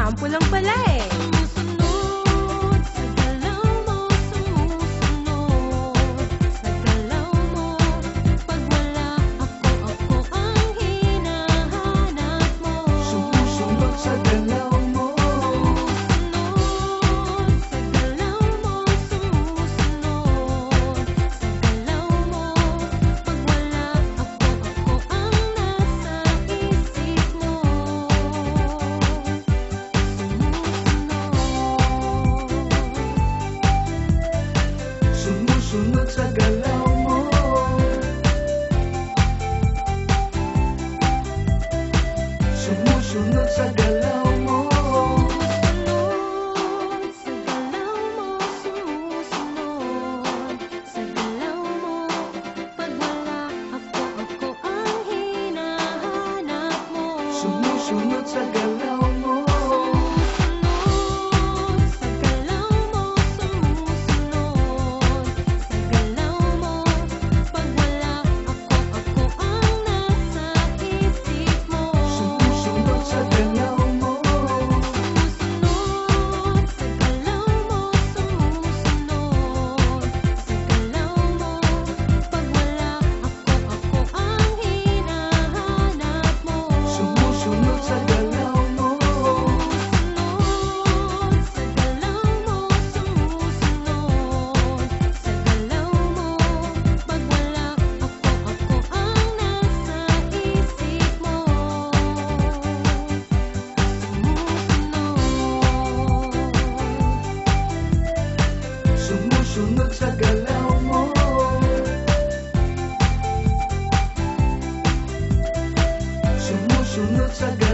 sample lang pala eh. Sumusunod sa galaw mo, sumusunod sa galaw mo. Pag wala ako ang hinahanap mo. Sumusunod sa galaw mo. Sumusunod sa galaw mo, sumusunod sa galaw mo. Pag wala ako ang nasa isip mo. Sumusunod sa galaw mo. Sumusunod sa galaw mo. Sumusunod sa galaw mo, sumusunod sa galaw mo. Pag wala ako ang hinahanap mo. Sumusunod sa galaw mo. Sumusunod sa galaw mo, sumusunod sa galaw mo. Pag wala ako ang nasa isip mo. Sumusunod sa galaw mo. Sumusunod sa galaw mo, sumusunod sa galaw mo. Pag wala ako ang hinahanap mo. Sumusunod sa galaw mo. Sumusunod sa galaw mo, sumusunod sa galaw mo. Pag wala ako ang nasa isip mo. Sumusunod sa galaw mo. Sumusunod sa galaw mo.